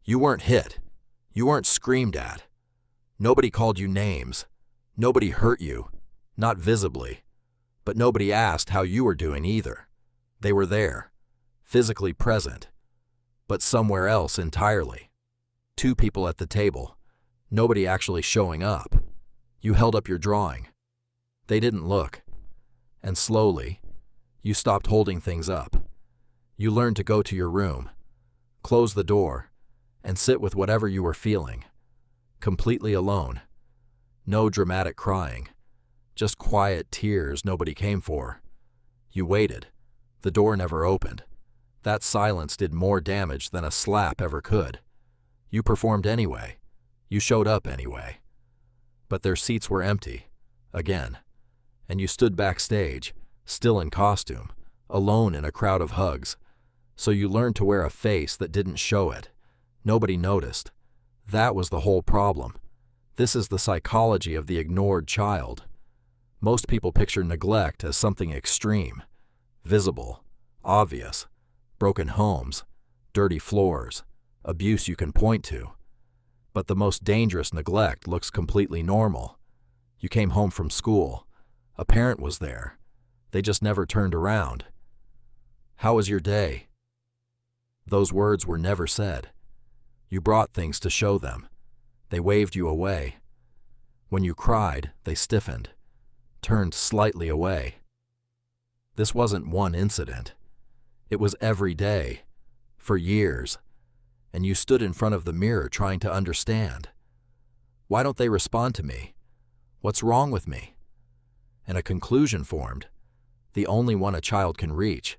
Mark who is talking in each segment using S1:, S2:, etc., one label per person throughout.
S1: You weren't hit. You weren't screamed at. Nobody called you names. Nobody hurt you, not visibly. But nobody asked how you were doing either. They were there, physically present, but somewhere else entirely. Two people at the table, nobody actually showing up. You held up your drawing. They didn't look. And slowly, you stopped holding things up. You learned to go to your room, close the door, and sit with whatever you were feeling, completely alone. No dramatic crying, just quiet tears nobody came for. You waited. The door never opened. That silence did more damage than a slap ever could. You performed anyway. You showed up anyway. But their seats were empty, again. And you stood backstage, still in costume, alone in a crowd of hugs. So you learned to wear a face that didn't show it. Nobody noticed. That was the whole problem. This is the psychology of the ignored child. Most people picture neglect as something extreme, visible, obvious, broken homes, dirty floors, abuse you can point to. But the most dangerous neglect looks completely normal. You came home from school. A parent was there. They just never turned around. How was your day? Those words were never said. You brought things to show them. They waved you away. When you cried, they stiffened, turned slightly away. This wasn't one incident. It was every day, for years, and you stood in front of the mirror trying to understand. Why don't they respond to me? What's wrong with me? And a conclusion formed, the only one a child can reach.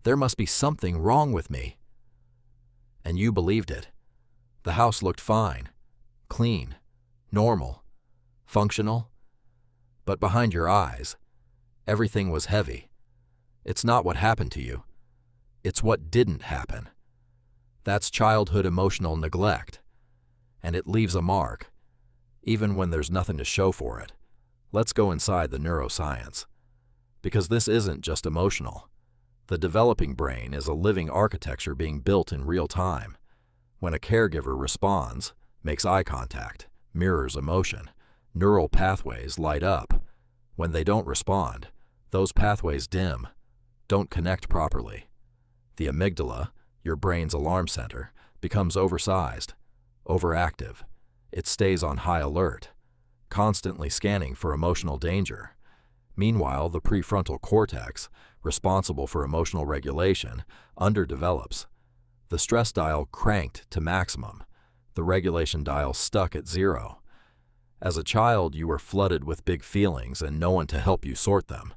S1: There must be something wrong with me. And you believed it. The house looked fine, clean, normal, functional. But behind your eyes, everything was heavy. It's not what happened to you. It's what didn't happen. That's childhood emotional neglect. And it leaves a mark, even when there's nothing to show for it. Let's go inside the neuroscience. Because this isn't just emotional. The developing brain is a living architecture being built in real time. When a caregiver responds, makes eye contact, mirrors emotion, neural pathways light up. When they don't respond, those pathways dim, don't connect properly. The amygdala, your brain's alarm center, becomes oversized, overactive. It stays on high alert, constantly scanning for emotional danger. Meanwhile, the prefrontal cortex, responsible for emotional regulation, underdevelops. The stress dial cranked to maximum, the regulation dial stuck at 0. As a child, you were flooded with big feelings and no one to help you sort them.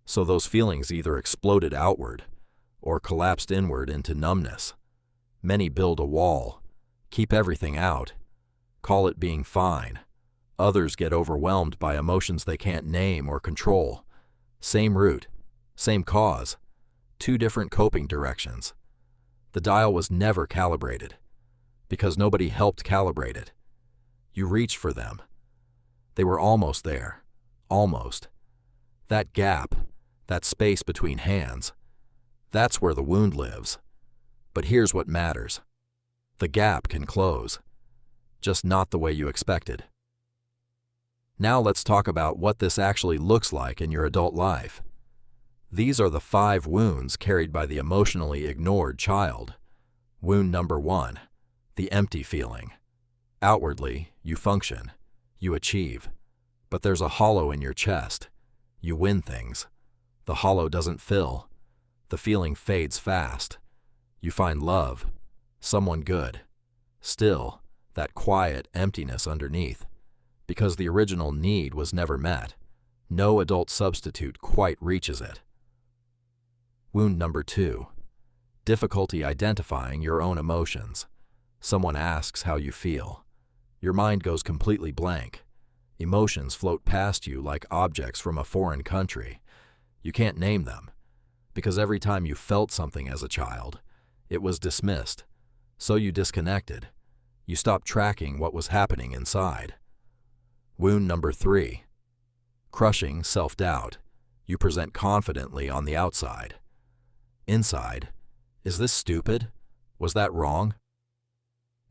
S1: So those feelings either exploded outward or collapsed inward into numbness. Many build a wall, keep everything out, call it being fine. Others get overwhelmed by emotions they can't name or control. Same root, same cause, two different coping directions. The dial was never calibrated, because nobody helped calibrate it. You reached for them. They were almost there, almost. That gap, that space between hands, that's where the wound lives. But here's what matters. The gap can close, just not the way you expected. Now let's talk about what this actually looks like in your adult life. These are the 5 wounds carried by the emotionally ignored child. Wound number 1, the empty feeling. Outwardly, you function, you achieve, but there's a hollow in your chest. You win things. The hollow doesn't fill. The feeling fades fast. You find love, someone good. Still, that quiet emptiness underneath. Because the original need was never met. No adult substitute quite reaches it. Wound number 2, difficulty identifying your own emotions. Someone asks how you feel. Your mind goes completely blank. Emotions float past you like objects from a foreign country. You can't name them, because every time you felt something as a child, it was dismissed. So you disconnected. You stopped tracking what was happening inside. Wound number 3, crushing self-doubt. You present confidently on the outside. Inside, is this stupid? Was that wrong?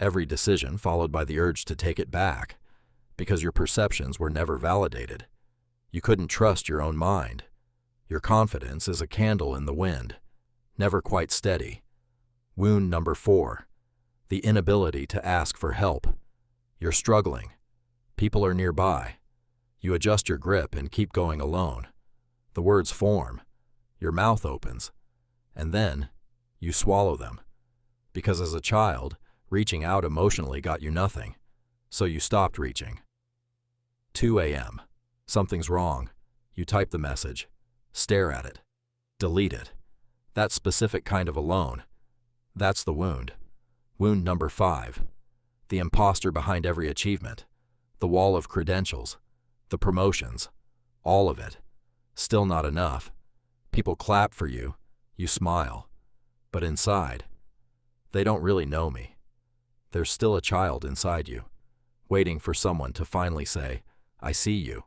S1: Every decision followed by the urge to take it back, because your perceptions were never validated. You couldn't trust your own mind. Your confidence is a candle in the wind, never quite steady. Wound number 4, the inability to ask for help. You're struggling. People are nearby. You adjust your grip and keep going alone. The words form. Your mouth opens. And then you swallow them. Because as a child, reaching out emotionally got you nothing. So you stopped reaching. 2 a.m. Something's wrong. You type the message. Stare at it. Delete it. That specific kind of alone. That's the wound. Wound number 5. The impostor behind every achievement. The wall of credentials. The promotions. All of it. Still not enough. People clap for you. You smile. But inside, they don't really know me. There's still a child inside you, waiting for someone to finally say, I see you.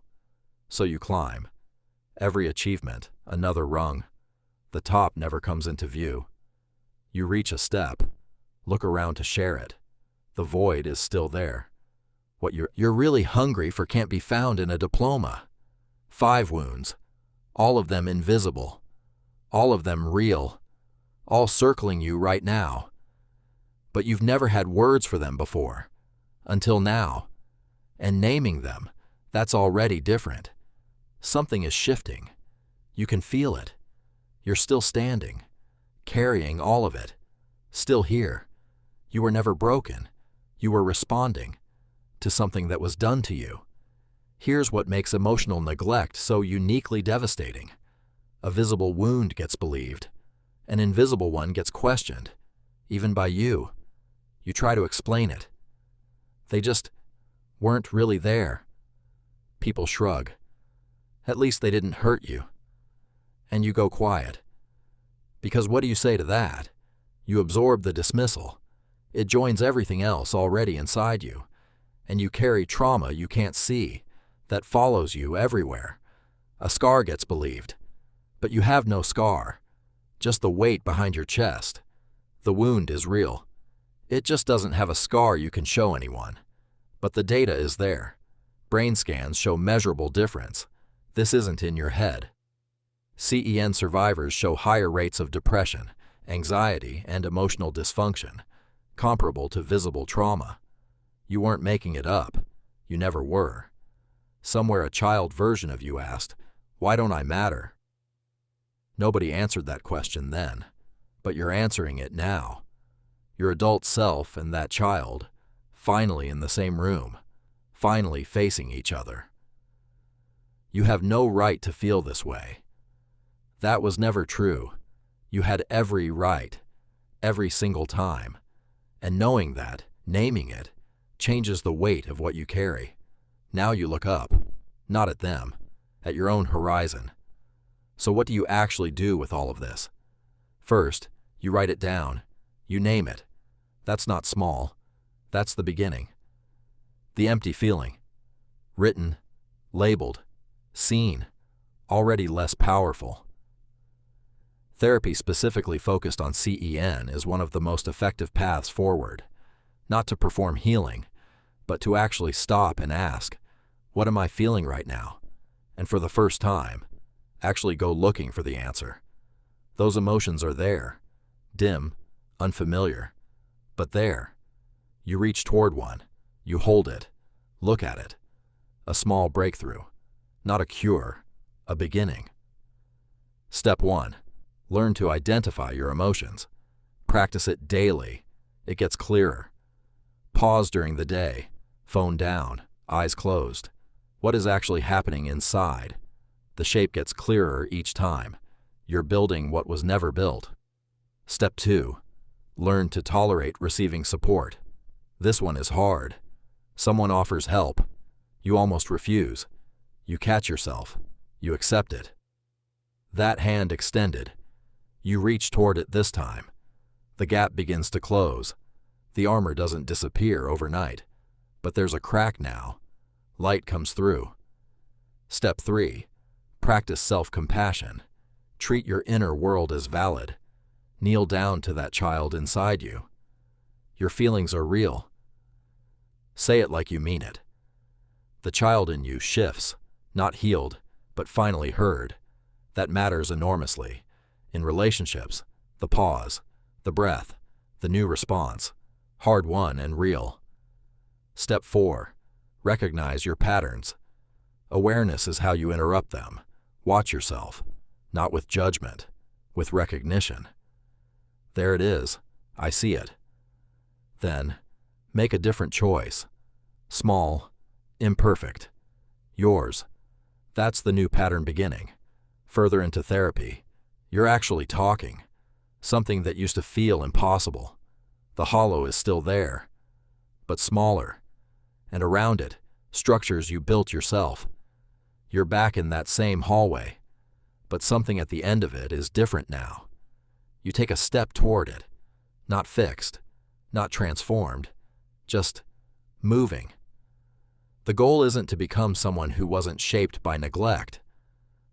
S1: So you climb. Every achievement, another rung. The top never comes into view. You reach a step, look around to share it. The void is still there. What you're really hungry for can't be found in a diploma. 5 wounds, all of them invisible, all of them real, all circling you right now. But you've never had words for them before, until now. And naming them, that's already different. Something is shifting. You can feel it. You're still standing, carrying all of it, still here. You were never broken. You were responding to something that was done to you. Here's what makes emotional neglect so uniquely devastating. A visible wound gets believed. An invisible one gets questioned, even by you. You try to explain it. They just weren't really there. People shrug. At least they didn't hurt you. And you go quiet. Because what do you say to that? You absorb the dismissal. It joins everything else already inside you. And you carry trauma you can't see, that follows you everywhere. A scar gets believed. But you have no scar. Just the weight behind your chest. The wound is real. It just doesn't have a scar you can show anyone. But the data is there. Brain scans show measurable difference. This isn't in your head. CEN survivors show higher rates of depression, anxiety, and emotional dysfunction, comparable to visible trauma. You weren't making it up. You never were. Somewhere a child version of you asked, "Why don't I matter?" Nobody answered that question then, but you're answering it now. Your adult self and that child, finally in the same room, finally facing each other. You have no right to feel this way. That was never true. You had every right, every single time. And knowing that, naming it, changes the weight of what you carry. Now you look up, not at them, at your own horizon. So what do you actually do with all of this? First, you write it down. You name it. That's not small. That's the beginning. The empty feeling. Written, labeled, seen, already less powerful. Therapy specifically focused on CEN is one of the most effective paths forward. Not to perform healing, but to actually stop and ask, what am I feeling right now? And for the first time, actually go looking for the answer. Those emotions are there, dim, unfamiliar, but there. You reach toward one, you hold it, look at it. A small breakthrough, not a cure, a beginning. Step 1. Learn to identify your emotions. Practice it daily. It gets clearer. Pause during the day, phone down, eyes closed. What is actually happening inside? The shape gets clearer each time. You're building what was never built. Step 2. Learn to tolerate receiving support. This one is hard. Someone offers help. You almost refuse. You catch yourself. You accept it. That hand extended. You reach toward it this time. The gap begins to close. The armor doesn't disappear overnight, but there's a crack now. Light comes through. Step 3. Practice self-compassion. Treat your inner world as valid. Kneel down to that child inside you. Your feelings are real. Say it like you mean it. The child in you shifts, not healed, but finally heard. That matters enormously. In relationships, the pause, the breath, the new response, hard-won and real. Step 4. Recognize your patterns. Awareness is how you interrupt them. Watch yourself, not with judgment, with recognition. There it is. I see it. Then, make a different choice. Small, imperfect. Yours. That's the new pattern beginning. Further into therapy, you're actually talking. Something that used to feel impossible. The hollow is still there, but smaller. And around it, structures you built yourself. You're back in that same hallway, but something at the end of it is different now. You take a step toward it, not fixed, not transformed, just moving. The goal isn't to become someone who wasn't shaped by neglect.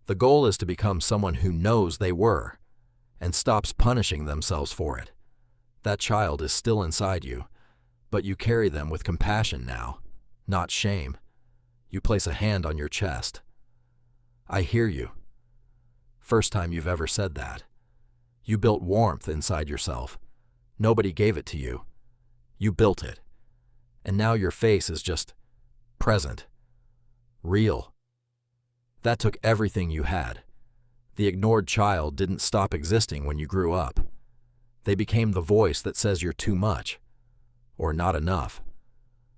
S1: The goal is to become someone who knows they were and stops punishing themselves for it. That child is still inside you, but you carry them with compassion now, not shame. You place a hand on your chest. I hear you. First time you've ever said that. You built warmth inside yourself. Nobody gave it to you. You built it. And now your face is just present. Real. That took everything you had. The ignored child didn't stop existing when you grew up. They became the voice that says you're too much, or not enough,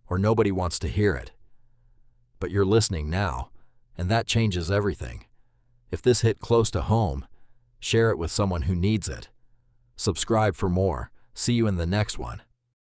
S1: or nobody wants to hear it. But you're listening now, and that changes everything. If this hit close to home, share it with someone who needs it. Subscribe for more. See you in the next one.